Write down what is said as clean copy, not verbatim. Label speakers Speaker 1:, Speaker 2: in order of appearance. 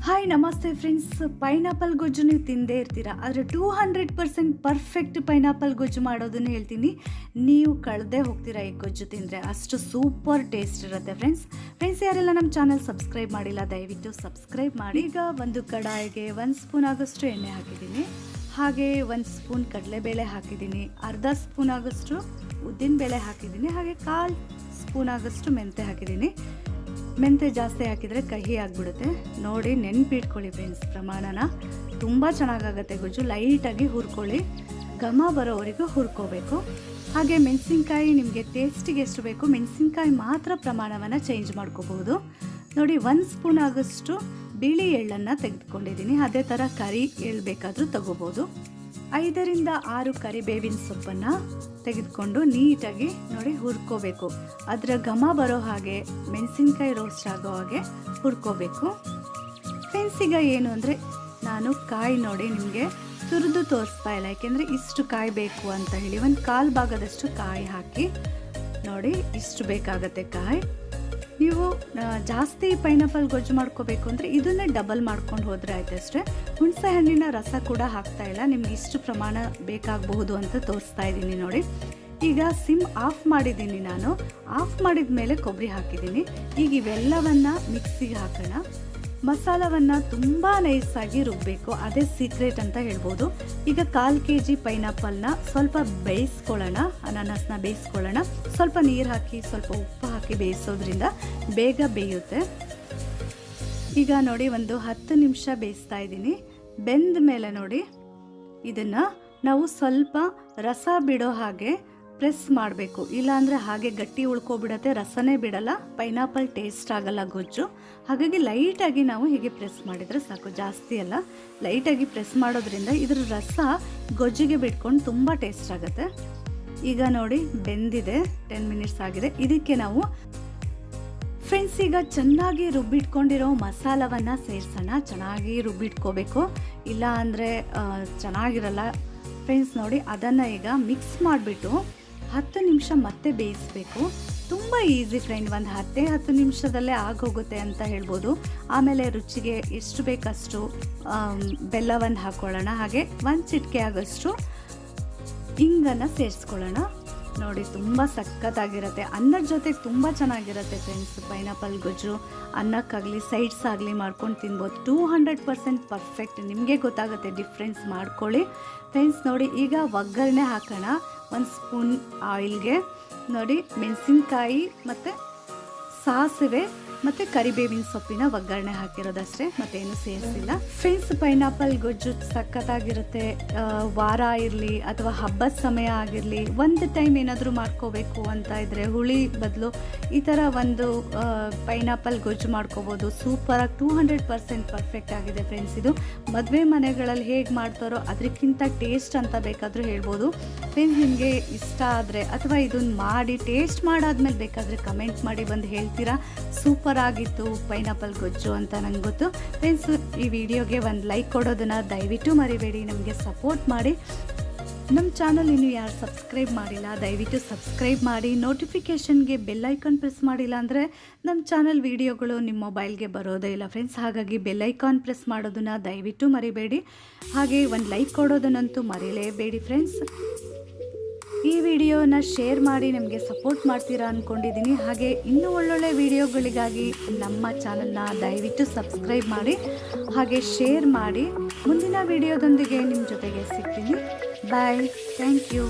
Speaker 1: Hi ನಮಸ್ತೆ friends. Pineapple ಗೊಜ್ಜು ನೀವು ತಿಂದೇ ಇರ್ತೀರ, ಆದರೆ 200% ಪರ್ಫೆಕ್ಟ್ ಪೈನಾಪಲ್ ಗೊಜ್ಜು ಮಾಡೋದನ್ನು ಹೇಳ್ತೀನಿ. ನೀವು ಕಳೆದೇ ಹೋಗ್ತೀರಾ ಈ ಗೊಜ್ಜು ತಿಂದರೆ, ಅಷ್ಟು ಸೂಪರ್ ಟೇಸ್ಟ್ ಇರುತ್ತೆ ಫ್ರೆಂಡ್ಸ್. ಯಾರೆಲ್ಲ ನಮ್ಮ ಚಾನಲ್ ಸಬ್ಸ್ಕ್ರೈಬ್ ಮಾಡಿಲ್ಲ ದಯವಿಟ್ಟು ಸಬ್ಸ್ಕ್ರೈಬ್ ಮಾಡಿ. ಈಗ ಒಂದು ಕಡಾಯಿಗೆ 1 ಸ್ಪೂನ್ ಆಗೋಷ್ಟು ಎಣ್ಣೆ ಹಾಕಿದ್ದೀನಿ, ಹಾಗೆ 1 ಸ್ಪೂನ್ ಕಡಲೆಬೇಳೆ ಹಾಕಿದ್ದೀನಿ, ಅರ್ಧ ಸ್ಪೂನ್ ಆಗೋಷ್ಟು ಉದ್ದಿನಬೇಳೆ ಹಾಕಿದ್ದೀನಿ, ಹಾಗೆ 1/4 ಸ್ಪೂನ್ ಆಗೋಷ್ಟು ಮೆಂತೆ ಹಾಕಿದ್ದೀನಿ. ಮೆಂತೆ ಜಾಸ್ತಿ ಹಾಕಿದರೆ ಕಹಿ ಆಗಿಬಿಡುತ್ತೆ. ನೋಡಿ ನೆನ್ಪಿಟ್ಕೊಳ್ಳಿ ಫ್ರೆಂಡ್ಸ್, ಪ್ರಮಾಣನ ತುಂಬ ಚೆನ್ನಾಗಾಗುತ್ತೆ ಗೊಜ್ಜು. ಲೈಟಾಗಿ ಹುರ್ಕೊಳ್ಳಿ, ಘಮ ಬರೋವರೆಗೂ ಹುರ್ಕೋಬೇಕು. ಹಾಗೆ ಮೆಣಸಿನ್ಕಾಯಿ ನಿಮಗೆ ಟೇಸ್ಟಿಗೆ ಎಷ್ಟು ಬೇಕು ಮೆಣಸಿನ್ಕಾಯಿ ಮಾತ್ರ ಪ್ರಮಾಣವನ್ನು ಚೇಂಜ್ ಮಾಡ್ಕೋಬಹುದು. ನೋಡಿ 1 ಸ್ಪೂನ್ ಆಗೋಷ್ಟು ಬಿಳಿ ಎಳ್ಳನ್ನು ತೆಗೆದುಕೊಂಡಿದ್ದೀನಿ, ಅದೇ ಥರ ಕರಿ ಎಳ್ಳು ಬೇಕಾದರೂ ತಗೋಬೋದು. 5ರಿಂದ 6 ಕರಿಬೇವಿನ ಸೊಪ್ಪನ್ನು ತೆಗೆದುಕೊಂಡು ನೀಟಾಗಿ ನೋಡಿ ಹುರ್ಕೋಬೇಕು. ಅದರ ಘಮ ಬರೋ ಹಾಗೆ, ಮೆಣಸಿನ್ಕಾಯಿ ರೋಸ್ಟ್ ಆಗೋ ಹಾಗೆ ಹುರ್ಕೋಬೇಕು ಫ್ರೆಂಡ್ಸ್. ಈಗ ಏನು ಅಂದರೆ ನಾನು ಕಾಯಿ ನೋಡಿ ನಿಮಗೆ ತುರಿದು ತೋರಿಸ್ತಾ ಇಲ್ಲ, ಯಾಕೆಂದರೆ ಇಷ್ಟು ಕಾಯಿ ಬೇಕು ಅಂತ ಹೇಳಿ 1/4 ಭಾಗದಷ್ಟು ಕಾಯಿ ಹಾಕಿ ನೋಡಿ, ಇಷ್ಟು ಬೇಕಾಗತ್ತೆ ಕಾಯಿ. ನೀವು ಜಾಸ್ತಿ ಪೈನಾಪಲ್ ಗೊಜ್ಜು ಮಾಡ್ಕೋಬೇಕು ಅಂದರೆ ಇದನ್ನೇ ಡಬಲ್ ಮಾಡ್ಕೊಂಡು ಹೋದರೆ ಆಯ್ತು ಅಷ್ಟೇ. ಹುಣಸೆ ಹಣ್ಣಿನ ರಸ ಕೂಡ ಹಾಕ್ತಾ ಇಲ್ಲ, ನಿಮ್ಗೆ ಇಷ್ಟು ಪ್ರಮಾಣ ಬೇಕಾಗಬಹುದು ಅಂತ ತೋರಿಸ್ತಾ ಇದ್ದೀನಿ ನೋಡಿ. ಈಗ ಸಿಮ್ ಆಫ್ ಮಾಡಿದ್ದೀನಿ ನಾನು. ಆಫ್ ಮಾಡಿದ ಮೇಲೆ ಕೊಬ್ಬರಿ ಹಾಕಿದ್ದೀನಿ. ಈಗ ಇವೆಲ್ಲವನ್ನು ಮಿಕ್ಸಿಗೆ ಹಾಕೋಣ. ಮಸಾಲವನ್ನು ತುಂಬ ನೈಸಾಗಿ ರುಬ್ಬಬೇಕು, ಅದೇ ಸೀಕ್ರೆಟ್ ಅಂತ ಹೇಳ್ಬೋದು. ಈಗ 1/4 kg ಪೈನಾಪಲ್ನ ಸ್ವಲ್ಪ ಬೇಯಿಸ್ಕೊಳ್ಳೋಣ, ಅನಾನಸ್ನ ಬೇಯಿಸ್ಕೊಳ್ಳೋಣ. ಸ್ವಲ್ಪ ನೀರು ಹಾಕಿ ಸ್ವಲ್ಪ ಉಪ್ಪು ಹಾಕಿ ಬೇಯಿಸೋದ್ರಿಂದ ಬೇಗ ಬೇಯುತ್ತೆ. ಈಗ ನೋಡಿ ಒಂದು 10 ನಿಮಿಷ ಬೇಯಿಸ್ತಾ ಇದ್ದೀನಿ. ಬೆಂದ ಮೇಲೆ ನೋಡಿ ಇದನ್ನು ನಾವು ಸ್ವಲ್ಪ ರಸ ಬಿಡೋ ಹಾಗೆ ಪ್ರೆಸ್ ಮಾಡಬೇಕು, ಇಲ್ಲಾಂದರೆ ಹಾಗೆ ಗಟ್ಟಿ ಉಳ್ಕೊಬಿಡತ್ತೆ, ರಸನೇ ಬಿಡಲ್ಲ, ಪೈನಾಪಲ್ ಟೇಸ್ಟ್ ಆಗಲ್ಲ ಗೊಜ್ಜು. ಹಾಗಾಗಿ ಲೈಟಾಗಿ ನಾವು ಹೀಗೆ ಪ್ರೆಸ್ ಮಾಡಿದರೆ ಸಾಕು, ಜಾಸ್ತಿ ಅಲ್ಲ, ಲೈಟಾಗಿ ಪ್ರೆಸ್ ಮಾಡೋದ್ರಿಂದ ಇದ್ರ ರಸ ಗೊಜ್ಜಿಗೆ ಬಿಟ್ಕೊಂಡು ತುಂಬ ಟೇಸ್ಟ್ ಆಗುತ್ತೆ. ಈಗ ನೋಡಿ ಬೆಂದಿದೆ, 10 ಮಿನಿಟ್ಸ್ ಆಗಿದೆ. ಇದಕ್ಕೆ ನಾವು ಫ್ರೆಂಡ್ಸ್ ಈಗ ಚೆನ್ನಾಗಿ ರುಬ್ಬಿಟ್ಕೊಂಡಿರೋ ಮಸಾಲವನ್ನು ಸೇರಿಸೋಣ. ಚೆನ್ನಾಗಿ ರುಬ್ಬಿಟ್ಕೋಬೇಕು, ಇಲ್ಲ ಅಂದರೆ ಚೆನ್ನಾಗಿರಲ್ಲ ಫ್ರೆಂಡ್ಸ್. ನೋಡಿ ಅದನ್ನು ಈಗ ಮಿಕ್ಸ್ ಮಾಡಿಬಿಟ್ಟು 10 ನಿಮಿಷ ಮತ್ತೆ ಬೇಯಿಸಬೇಕು. ತುಂಬ ಈಸಿ ಫ್ರೆಂಡ್, ಒಂದು 10 ನಿಮಿಷದಲ್ಲೇ ಆಗೋಗುತ್ತೆ ಅಂತ ಹೇಳ್ಬೋದು. ಆಮೇಲೆ ರುಚಿಗೆ ಎಷ್ಟು ಬೇಕಷ್ಟು ಬೆಲ್ಲವನ್ನು ಹಾಕ್ಕೊಳ್ಳೋಣ, ಹಾಗೆ 1 ಚಿಟಿಕೆ ಆಗೋಷ್ಟು ಇಂಗನ್ನು ಸೇರಿಸ್ಕೊಳ್ಳೋಣ. ನೋಡಿ ತುಂಬ ಸಖತ್ತಾಗಿರುತ್ತೆ, ಅನ್ನದ ಜೊತೆಗೆ ತುಂಬ ಚೆನ್ನಾಗಿರುತ್ತೆ ಫ್ರೆಂಡ್ಸ್. ಪೈನಾಪಲ್ ಗೊಜ್ಜು ಅನ್ನಕ್ಕಾಗಲಿ ಸೈಡ್ಸ್ ಆಗಲಿ ಮಾಡ್ಕೊಂಡು ತಿನ್ಬೋದು. 200% ಪರ್ಫೆಕ್ಟ್, ನಿಮಗೆ ಗೊತ್ತಾಗುತ್ತೆ, ಡಿಫ್ರೆನ್ಸ್ ಮಾಡ್ಕೊಳ್ಳಿ ಫ್ರೆಂಡ್ಸ್. ನೋಡಿ ಈಗ ಒಗ್ಗರಣೆ ಹಾಕೋಣ. 1 ಸ್ಪೂನ್ ಆಯಿಲ್ಗೆ ನೋಡಿ ಮೆಣಸಿನ್ಕಾಯಿ ಮತ್ತು ಸಾಸಿವೆ ಮತ್ತು ಕರಿಬೇವಿನ ಸೊಪ್ಪಿನ ಒಗ್ಗರಣೆ ಹಾಕಿರೋದಷ್ಟೇ, ಮತ್ತೇನು ಸೇರಿಸಿಲ್ಲ ಫ್ರೆಂಡ್ಸ್. ಪೈನಾಪಲ್ ಗೊಜ್ಜು ಸಖತ್ತಾಗಿರುತ್ತೆ. ವಾರ ಇರಲಿ ಅಥವಾ ಹಬ್ಬದ ಸಮಯ ಆಗಿರಲಿ, ಒಂದು ಟೈಮ್ ಏನಾದರೂ ಮಾಡ್ಕೋಬೇಕು ಅಂತ ಇದ್ದರೆ ಹುಳಿ ಬದಲು ಈ ಥರ ಒಂದು ಪೈನಾಪಲ್ ಗೊಜ್ಜು ಮಾಡ್ಕೋಬೋದು. ಸೂಪರಾಗಿ 200% ಪರ್ಫೆಕ್ಟ್ ಆಗಿದೆ ಫ್ರೆಂಡ್ಸ್. ಇದು ಮದುವೆ ಮನೆಗಳಲ್ಲಿ ಹೇಗೆ ಮಾಡ್ತಾರೋ ಅದಕ್ಕಿಂತ ಟೇಸ್ಟ್ ಅಂತ ಬೇಕಾದರೂ ಹೇಳ್ಬೋದು ಫ್ರೆಂಡ್ಸ್. ನಿಮಗೆ ಇಷ್ಟ ಆದರೆ ಅಥವಾ ಇದನ್ನು ಮಾಡಿ ಟೇಸ್ಟ್ ಮಾಡಾದ್ಮೇಲೆ ಬೇಕಾದರೆ ಕಮೆಂಟ್ ಮಾಡಿ ಬಂದು ಹೇಳ್ತೀರಾ ಸೂಪರ್ ಆಗಿತ್ತು ಪೈನಾಪಲ್ ಗೊಜ್ಜು ಅಂತ ನಂಗೆ ಗೊತ್ತು ಫ್ರೆಂಡ್ಸ್. ಈ ವಿಡಿಯೋಗೆ ಒಂದು ಲೈಕ್ ಕೊಡೋದನ್ನು ದಯವಿಟ್ಟು ಮರಿಬೇಡಿ, ನಮಗೆ ಸಪೋರ್ಟ್ ಮಾಡಿ. ನಮ್ಮ ಚಾನಲ್ ಇನ್ನೂ ಯಾರು ಸಬ್ಸ್ಕ್ರೈಬ್ ಮಾಡಿಲ್ಲ ದಯವಿಟ್ಟು ಸಬ್ಸ್ಕ್ರೈಬ್ ಮಾಡಿ. ನೋಟಿಫಿಕೇಷನ್ಗೆ ಬೆಲ್ ಐಕಾನ್ ಪ್ರೆಸ್ ಮಾಡಿಲ್ಲ ಅಂದರೆ ನಮ್ಮ ಚಾನಲ್ ವಿಡಿಯೋಗಳು ನಿಮ್ಮ ಮೊಬೈಲ್ಗೆ ಬರೋದೇ ಇಲ್ಲ ಫ್ರೆಂಡ್ಸ್. ಹಾಗಾಗಿ ಬೆಲ್ ಐಕಾನ್ ಪ್ರೆಸ್ ಮಾಡೋದನ್ನು ದಯವಿಟ್ಟು ಮರಿಬೇಡಿ, ಹಾಗೆ ಒಂದು ಲೈಕ್ ಕೊಡೋದನ್ನಂತೂ ಮರಿಲೇಬೇಡಿ ಫ್ರೆಂಡ್ಸ್. ಈ ವಿಡಿಯೋನ ಶೇರ್ ಮಾಡಿ ನಮಗೆ ಸಪೋರ್ಟ್ ಮಾಡ್ತೀರಾ ಅಂದ್ಕೊಂಡಿದ್ದೀನಿ. ಹಾಗೆ ಇನ್ನೂ ಒಳ್ಳೊಳ್ಳೆ ವಿಡಿಯೋಗಳಿಗಾಗಿ ನಮ್ಮ ಚಾನಲ್ನ ದಯವಿಟ್ಟು ಸಬ್ಸ್ಕ್ರೈಬ್ ಮಾಡಿ, ಹಾಗೆ ಶೇರ್ ಮಾಡಿ. ಮುಂದಿನ ವಿಡಿಯೋದೊಂದಿಗೆ ನಿಮ್ಮ ಜೊತೆಗೆ ಸಿಗ್ತೀನಿ. ಬಾಯ್, ಥ್ಯಾಂಕ್ ಯು.